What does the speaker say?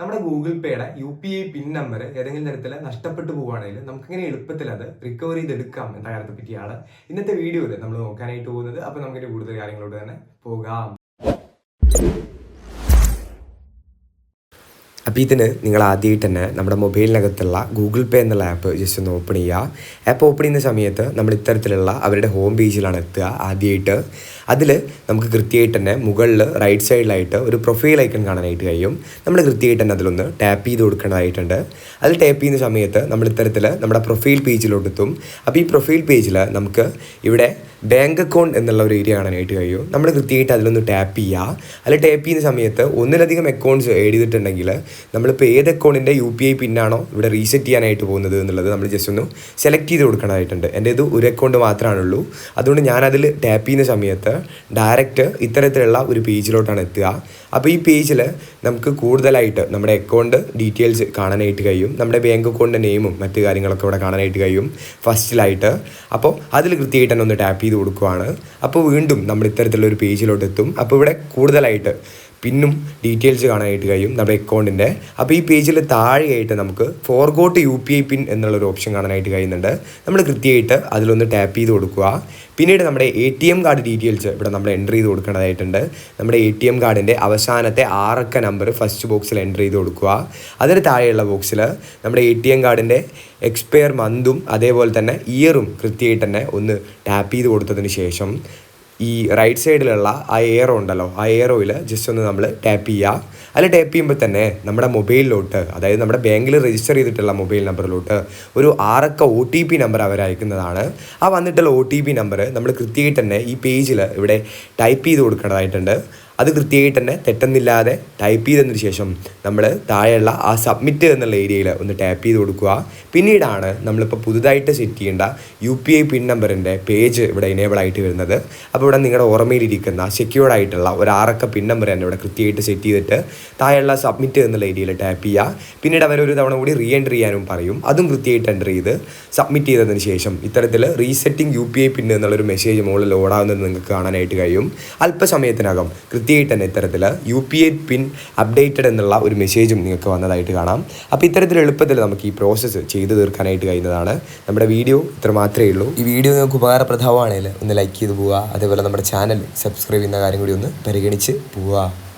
നമ്മുടെ Google പേയുടെ UPI pin number ഏതെങ്കിലും തരത്തിൽ നഷ്ടപ്പെട്ടു പോവുകയാണെങ്കിൽ നമുക്കിങ്ങനെ എളുപ്പത്തിൽ അത് റിക്കവർ ചെയ്തെടുക്കാം എന്ന കാര്യത്തെ പറ്റിയാണ് ഇന്നത്തെ വീഡിയോയിൽ നമ്മൾ നോക്കാനായിട്ട് പോകുന്നത്. അപ്പോൾ നമുക്കിന്റെ കൂടുതൽ കാര്യങ്ങളോട് തന്നെ പോകാം. അപ്പോൾ ഇതിന് നിങ്ങൾ ആദ്യമായിട്ട് തന്നെ നമ്മുടെ മൊബൈലിനകത്തുള്ള ഗൂഗിൾ പേ എന്നുള്ള ആപ്പ് ജസ്റ്റ് ഒന്ന് ഓപ്പൺ ചെയ്യുക. ആപ്പ് ഓപ്പൺ ചെയ്യുന്ന സമയത്ത് നമ്മൾ ഇത്തരത്തിലുള്ള അവരുടെ ഹോം പേജിലാണ് എത്തുക. ആദ്യമായിട്ട് അതിൽ നമുക്ക് കൃത്യമായിട്ട് തന്നെ മുകളിൽ റൈറ്റ് സൈഡിലായിട്ട് ഒരു പ്രൊഫൈൽ ഐക്കൺ കാണാനായിട്ട് കഴിയും. നമ്മൾ കൃത്യമായിട്ട് തന്നെ അതിലൊന്ന് ടാപ്പ് ചെയ്ത് കൊടുക്കേണ്ടതായിട്ടുണ്ട്. അതിൽ ടാപ്പ് ചെയ്യുന്ന സമയത്ത് നമ്മൾ ഇത്തരത്തിൽ നമ്മുടെ പ്രൊഫൈൽ പേജിലോട്ടെത്തും. അപ്പോൾ ഈ പ്രൊഫൈൽ പേജിൽ നമുക്ക് ഇവിടെ ബാങ്ക് അക്കൗണ്ട് എന്നുള്ള ഒരു ഏരിയ കാണാനായിട്ട് കഴിയും. നമ്മൾ കൃത്യമായിട്ട് അതിലൊന്ന് ടാപ്പ് ചെയ്യുക. അതിൽ ടാപ്പ് ചെയ്യുന്ന സമയത്ത് ഒന്നിലധികം അക്കൗണ്ട്സ് ആഡ് ചെയ്തിട്ടുണ്ടെങ്കിൽ നമ്മളിപ്പോൾ ഏത് അക്കൗണ്ടിൻ്റെ UPI പിന്നാണോ ഇവിടെ റീസെറ്റ് ചെയ്യാനായിട്ട് പോകുന്നത് എന്നുള്ളത് നമ്മൾ ജസ്റ്റ് ഒന്ന് സെലക്ട് ചെയ്ത് കൊടുക്കേണ്ടതായിട്ടുണ്ട്. എൻ്റെ ഇത് ഒരു അക്കൗണ്ട് മാത്രമാണുള്ളൂ. അതുകൊണ്ട് ഞാനതിൽ ടാപ്പ് ചെയ്യുന്ന സമയത്ത് ഡയറക്റ്റ് ഇത്തരത്തിലുള്ള ഒരു പേജിലോട്ടാണ് എത്തുക. അപ്പോൾ ഈ പേജിൽ നമുക്ക് കൂടുതലായിട്ട് നമ്മുടെ അക്കൗണ്ട് ഡീറ്റെയിൽസ് കാണാനായിട്ട് കഴിയും. നമ്മുടെ ബാങ്ക് അക്കൗണ്ടിൻ്റെ നെയിമും മറ്റു കാര്യങ്ങളൊക്കെ ഇവിടെ കാണാനായിട്ട് കഴിയും ഫസ്റ്റിലായിട്ട്. അപ്പോൾ അതിൽ കൃത്യമായിട്ട് തന്നെ ഒന്ന് ടാപ്പ് ചെയ്ത് കൊടുക്കുകയാണ്. അപ്പോൾ വീണ്ടും നമ്മൾ ഇത്തരത്തിലുള്ള ഒരു പേജിലോട്ട് എത്തും. അപ്പോൾ ഇവിടെ കൂടുതലായിട്ട് പിന്നും ഡീറ്റെയിൽസ് കാണാനായിട്ട് കഴിയും നമ്മുടെ അക്കൗണ്ടിൻ്റെ. അപ്പോൾ ഈ പേജിൽ താഴെയായിട്ട് നമുക്ക് ഫോർഗോട്ട് UPI പിൻ എന്നുള്ളൊരു ഓപ്ഷൻ കാണാനായിട്ട് കഴിയുന്നുണ്ട്. നമ്മൾ കൃത്യമായിട്ട് അതിലൊന്ന് ടാപ്പ് ചെയ്ത് കൊടുക്കുക. പിന്നീട് നമ്മുടെ ATM കാർഡ് ഡീറ്റെയിൽസ് ഇവിടെ നമ്മൾ എൻ്റർ ചെയ്ത് കൊടുക്കേണ്ടതായിട്ടുണ്ട്. നമ്മുടെ ATM കാർഡിൻ്റെ അവസാനത്തെ 6 അക്ക നമ്പർ ഫസ്റ്റ് ബോക്സിൽ എൻ്റർ ചെയ്ത് കൊടുക്കുക. അതിന് താഴെയുള്ള ബോക്സിൽ നമ്മുടെ ATM കാർഡിൻ്റെ എക്സ്പയർ മന്തും അതേപോലെ തന്നെ ഇയറും കൃത്യമായിട്ട് തന്നെ ഒന്ന് ടാപ്പ് ചെയ്ത് കൊടുത്തതിന് ശേഷം ഈ റൈറ്റ് സൈഡിലുള്ള ആ എയറോ ഉണ്ടല്ലോ, ആ എയറോയിൽ ജസ്റ്റ് ഒന്ന് നമ്മൾ ടാപ്പ് ചെയ്യുക. അതിൽ ടാപ്പ് ചെയ്യുമ്പോൾ തന്നെ നമ്മുടെ മൊബൈലിലോട്ട്, അതായത് നമ്മുടെ ബാങ്കിൽ രജിസ്റ്റർ ചെയ്തിട്ടുള്ള മൊബൈൽ നമ്പറിലോട്ട് ഒരു 6 അക്ക OTP നമ്പർ അവർ അയക്കുന്നതാണ്. ആ വന്നിട്ടുള്ള OTP നമ്പർ നമ്മൾ കൃത്യമായിട്ട് തന്നെ ഈ പേജിൽ ഇവിടെ ടൈപ്പ് ചെയ്ത് കൊടുക്കേണ്ടതായിട്ടുണ്ട്. അത് കൃത്യമായിട്ട് തന്നെ തെറ്റുന്നില്ലാതെ ടൈപ്പ് ചെയ്തതിന് ശേഷം നമ്മൾ താഴെയുള്ള ആ സബ്മിറ്റ് എന്നുള്ള ഏരിയയിൽ ഒന്ന് ടാപ്പ് ചെയ്ത് കൊടുക്കുക. പിന്നീടാണ് നമ്മളിപ്പോൾ പുതുതായിട്ട് സെറ്റ് ചെയ്യേണ്ട UPI പിൻ നമ്പറിൻ്റെ പേജ് ഇവിടെ എനേബിൾ ആയിട്ട് വരുന്നത്. അപ്പോൾ ഇവിടെ നിങ്ങളുടെ ഓർമ്മയിലിരിക്കുന്ന സെക്യൂർഡ് ആയിട്ടുള്ള ഒരു 6 അക്ക പിൻ നമ്പർ തന്നെ ഇവിടെ കൃത്യമായിട്ട് സെറ്റ് ചെയ്തിട്ട് താഴെയുള്ള സബ്മിറ്റ് എന്നുള്ള ഏരിയയിൽ ടാപ്പ് ചെയ്യുക. പിന്നീട് അവരൊരു തവണ കൂടി റീ എൻ്റർ ചെയ്യാനും പറയും. അതും കൃത്യമായിട്ട് എൻ്റർ ചെയ്ത് സബ്മിറ്റ് ചെയ്തതിന് ശേഷം ഇത്തരത്തിൽ റീസെറ്റിംഗ് UPI പിൻ എന്നുള്ളൊരു മെസ്സേജ് മുകളിൽ ലോഡാവുന്നത് നിങ്ങൾക്ക് കാണാനായിട്ട് കഴിയും. അല്പസമയത്തിനകം കൃത്യമായിട്ട് തന്നെ ഇത്തരത്തിൽ UPI പിൻ അപ്ഡേറ്റഡ് എന്നുള്ള ഒരു മെസ്സേജും നിങ്ങൾക്ക് വന്നതായിട്ട് കാണാം. അപ്പോൾ ഇത്തരത്തിൽ എളുപ്പത്തിൽ നമുക്ക് ഈ പ്രോസസ്സ് ചെയ്തു തീർക്കാനായിട്ട് കഴിയുന്നതാണ്. നമ്മുടെ വീഡിയോ ഇത്ര മാത്രമേ ഉള്ളൂ. ഈ വീഡിയോ നിങ്ങൾക്ക് ഉപകാരപ്രദമാണെങ്കിൽ ഒന്ന് ലൈക്ക് ചെയ്ത് പോവുക. അതേപോലെ നമ്മുടെ ചാനൽ സബ്സ്ക്രൈബ് ചെയ്യുന്ന കാര്യം കൂടി ഒന്ന് പരിഗണിച്ച് പോവുക.